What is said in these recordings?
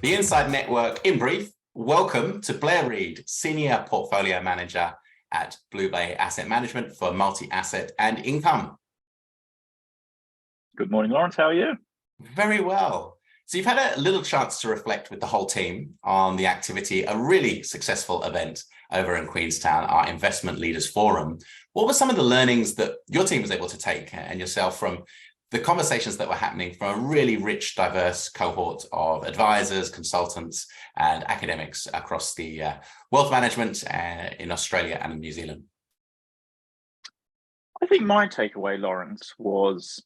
The Inside Network in brief. Welcome to Blair Reid, Senior Portfolio Manager at Bluebay Asset Management for multi-asset and income. Good morning, Laurence. How are you? Very well. So you've had a little chance to reflect with the whole team on the activity, a really successful event over in Queenstown, our Investment Leaders Forum. What were some of the learnings that your team was able to take and yourself from the conversations that were happening from a really rich, diverse cohort of advisors, consultants, and academics across the wealth management in Australia and in New Zealand? I think my takeaway, Laurence, was,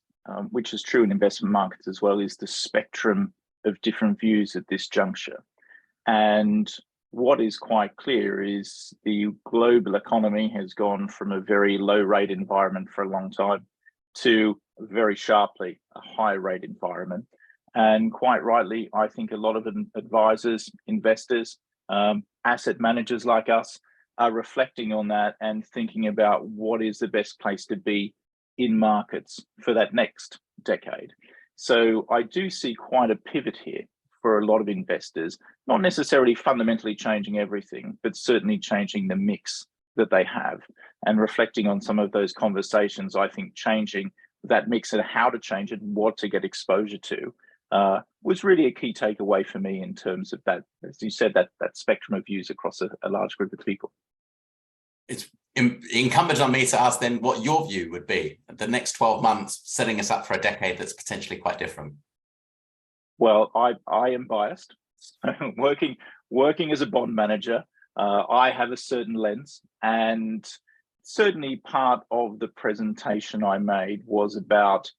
which is true in investment markets as well, is the spectrum of different views at this juncture. And what is quite clear is the global economy has gone from a very low rate environment for a long time to very sharply a high rate environment. And quite rightly, I think a lot of advisors, investors, asset managers like us are reflecting on that and thinking about what is the best place to be in markets for that next decade. So I do see quite a pivot here for a lot of investors, not necessarily fundamentally changing everything, but certainly changing the mix that they have, and reflecting on some of those conversations. I think changing that mix and how to change it and what to get exposure to was really a key takeaway for me in terms of that, as you said, that spectrum of views across a large group of people. It's incumbent on me to ask then what your view would be the next 12 months, setting us up for a decade that's potentially quite different. Well, I am biased. Working as a bond manager, I have a certain lens, and certainly part of the presentation I made was about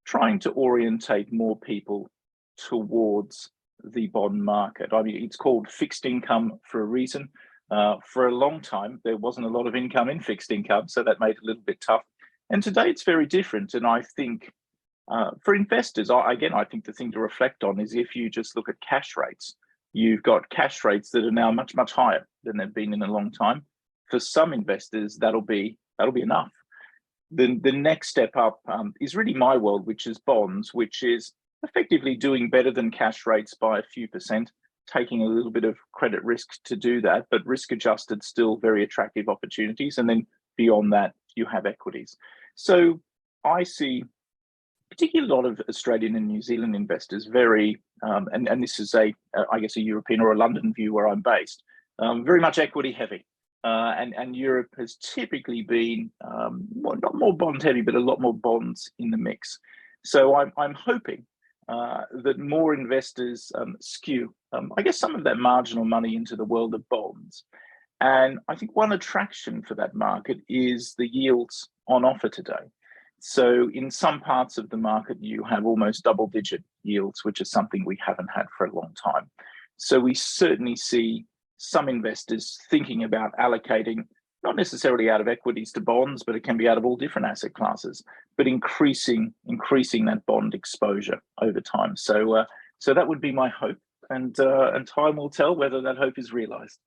trying to orientate more people towards the bond market. I mean, it's called fixed income for a reason. For a long time, there wasn't a lot of income in fixed income, so that made it a little bit tough. And today it's very different. And I think for investors, I think the thing to reflect on is if you just look at cash rates, you've got cash rates that are now much, much higher than they've been in a long time. For some investors, that'll be enough. The next step up is really my world, which is bonds, which is effectively doing better than cash rates by a few percent, taking a little bit of credit risk to do that, but risk adjusted, still very attractive opportunities. And then beyond that, you have equities. So I see particularly a lot of Australian and New Zealand investors very, and this is I guess a European or a London view where I'm based, very much equity heavy. And Europe has typically been not more bond heavy, but a lot more bonds in the mix. So I'm hoping that more investors skew, I guess, some of that marginal money into the world of bonds. And I think one attraction for that market is the yields on offer today. So in some parts of the market, you have almost double-digit yields, which is something we haven't had for a long time. So we certainly see some investors thinking about allocating, not necessarily out of equities to bonds, but it can be out of all different asset classes, but increasing that bond exposure over time. So that would be my hope, and time will tell whether that hope is realized.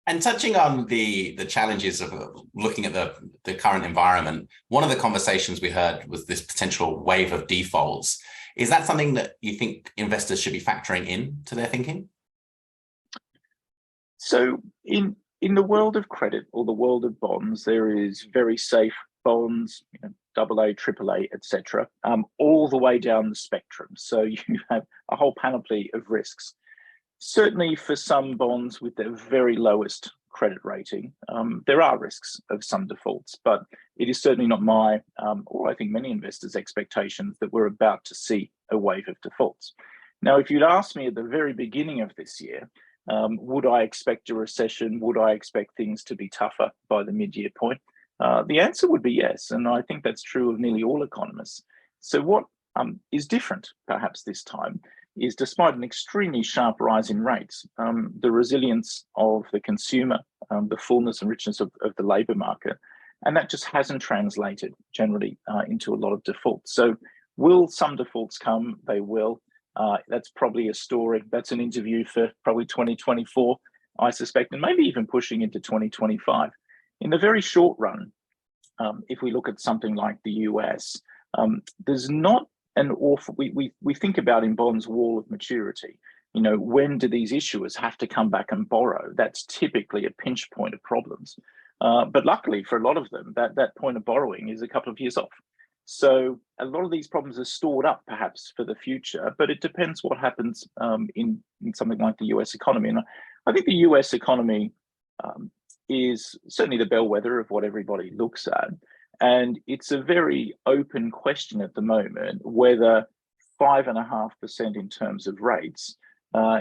And touching on the challenges of looking at the current environment, one of the conversations we heard was this potential wave of defaults. Is that something that you think investors should be factoring in to their thinking? So in the world of credit or the world of bonds, there is very safe bonds, AA, AAA, etc., all the way down the spectrum. So you have a whole panoply of risks. Certainly for some bonds with their very lowest credit rating, there are risks of some defaults, but it is certainly not my, or I think many investors' expectations that we're about to see a wave of defaults. Now, if you'd asked me at the very beginning of this year, would I expect a recession? Would I expect things to be tougher by the mid-year point? The answer would be yes, and I think that's true of nearly all economists. So what is different perhaps this time is, despite an extremely sharp rise in rates, the resilience of the consumer, the fullness and richness of the labour market, and that just hasn't translated generally into a lot of defaults. So will some defaults come? They will. That's probably a story. That's an interview for probably 2024, I suspect, and maybe even pushing into 2025. In the very short run, if we look at something like the US, there's not an awful, we think about in bonds wall of maturity. When do these issuers have to come back and borrow? That's typically a pinch point of problems. But luckily for a lot of them, that point of borrowing is a couple of years off. So a lot of these problems are stored up perhaps for the future, but it depends what happens in something like the US economy. And I think the US economy is certainly the bellwether of what everybody looks at. And it's a very open question at the moment whether 5.5% in terms of rates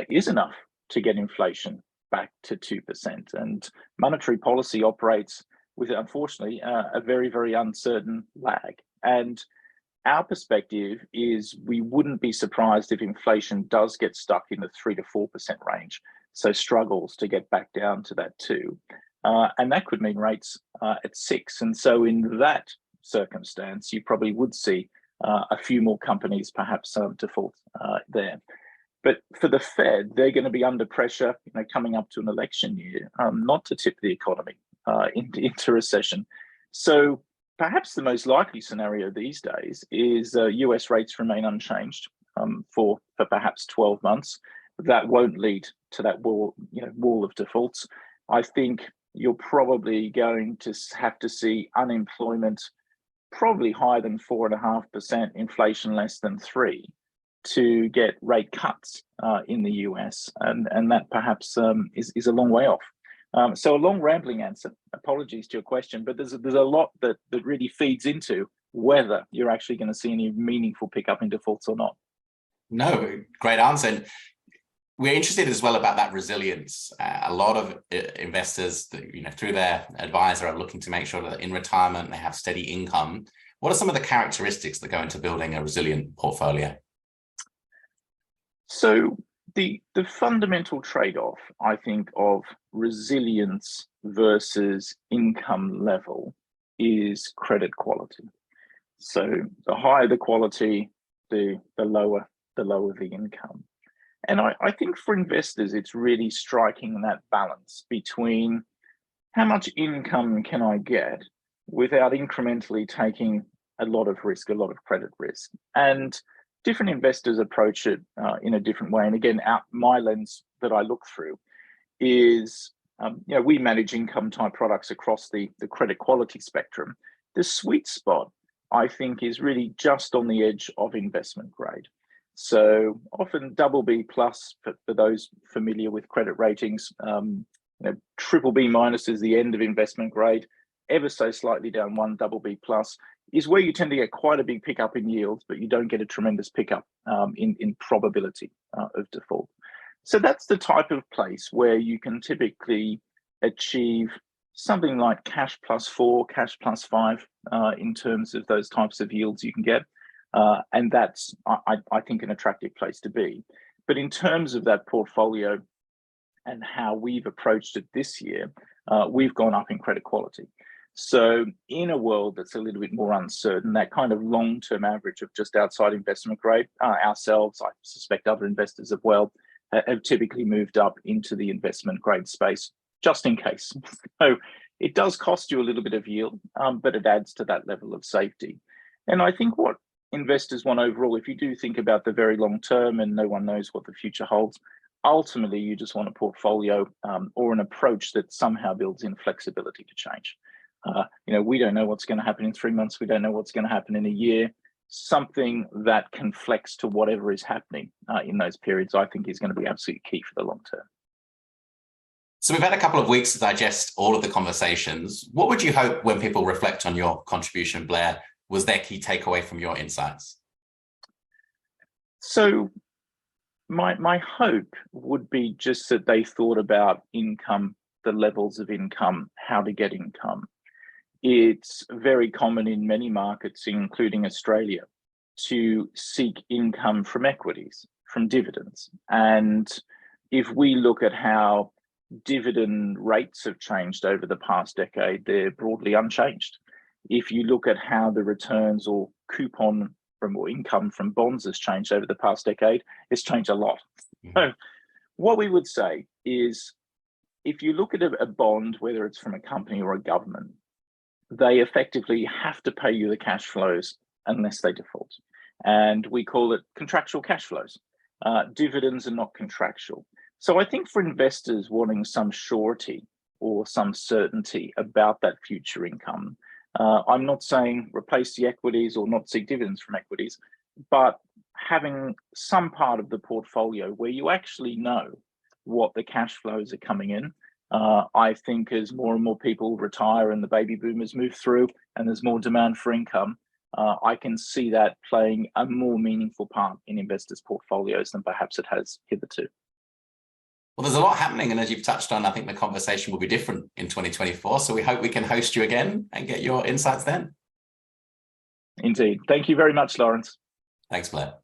is enough to get inflation back to 2%. And monetary policy operates with, unfortunately, a very, very uncertain lag. And our perspective is we wouldn't be surprised if inflation does get stuck in the 3 to 4% range, so struggles to get back down to that 2. And that could mean rates at 6. And so in that circumstance, you probably would see a few more companies perhaps default there. But for the Fed, they're going to be under pressure, coming up to an election year, not to tip the economy into recession. So perhaps the most likely scenario these days is US rates remain unchanged for perhaps 12 months. That won't lead to that wall of defaults. I think you're probably going to have to see unemployment probably higher than 4.5%, inflation less than 3%, to get rate cuts in the US, and that perhaps is a long way off. So a long rambling answer. Apologies to your question, but there's a lot that really feeds into whether you're actually going to see any meaningful pickup in defaults or not. No, great answer. And we're interested as well about that resilience. A lot of investors, through their advisor, are looking to make sure that in retirement they have steady income. What are some of the characteristics that go into building a resilient portfolio? So the fundamental trade-off, I think, of resilience versus income level is credit quality. So the higher the quality, the lower the income. And I think for investors, it's really striking that balance between how much income can I get without incrementally taking a lot of risk, a lot of credit risk. And different investors approach it in a different way. And again, my lens that I look through is, we manage income type products across the credit quality spectrum. The sweet spot, I think, is really just on the edge of investment grade. So often BB plus for those familiar with credit ratings, BBB minus is the end of investment grade, ever so slightly down one BB plus is where you tend to get quite a big pickup in yields, but you don't get a tremendous pickup in probability of default. So that's the type of place where you can typically achieve something like cash +4, cash +5 in terms of those types of yields you can get. And that's, I think, an attractive place to be. But in terms of that portfolio and how we've approached it this year, we've gone up in credit quality. So in a world that's a little bit more uncertain, that kind of long-term average of just outside investment grade, ourselves, I suspect other investors as well, have typically moved up into the investment grade space, just in case. So it does cost you a little bit of yield, but it adds to that level of safety. And I think what investors want overall, if you do think about the very long term and no one knows what the future holds, ultimately you just want a portfolio or an approach that somehow builds in flexibility to change. We don't know what's going to happen in 3 months. We don't know what's going to happen in a year. Something that can flex to whatever is happening in those periods, I think, is going to be absolutely key for the long term. So we've had a couple of weeks to digest all of the conversations. What would you hope when people reflect on your contribution, Blair, was their key takeaway from your insights? So my hope would be just that they thought about income, the levels of income, how to get income. It's very common in many markets, including Australia, to seek income from equities, from dividends. And if we look at how dividend rates have changed over the past decade, they're broadly unchanged. If you look at how the returns or coupon from or income from bonds has changed over the past decade, it's changed a lot. So what we would say is, if you look at a bond, whether it's from a company or a government, they effectively have to pay you the cash flows unless they default. And we call it contractual cash flows. Dividends are not contractual. So I think for investors wanting some surety or some certainty about that future income, I'm not saying replace the equities or not seek dividends from equities, but having some part of the portfolio where you actually know what the cash flows are coming in. I think as more and more people retire and the baby boomers move through and there's more demand for income, I can see that playing a more meaningful part in investors' portfolios than perhaps it has hitherto. Well, there's a lot happening, and as you've touched on, I think the conversation will be different in 2024. So we hope we can host you again and get your insights then. Indeed. Thank you very much, Laurence. Thanks, Blair.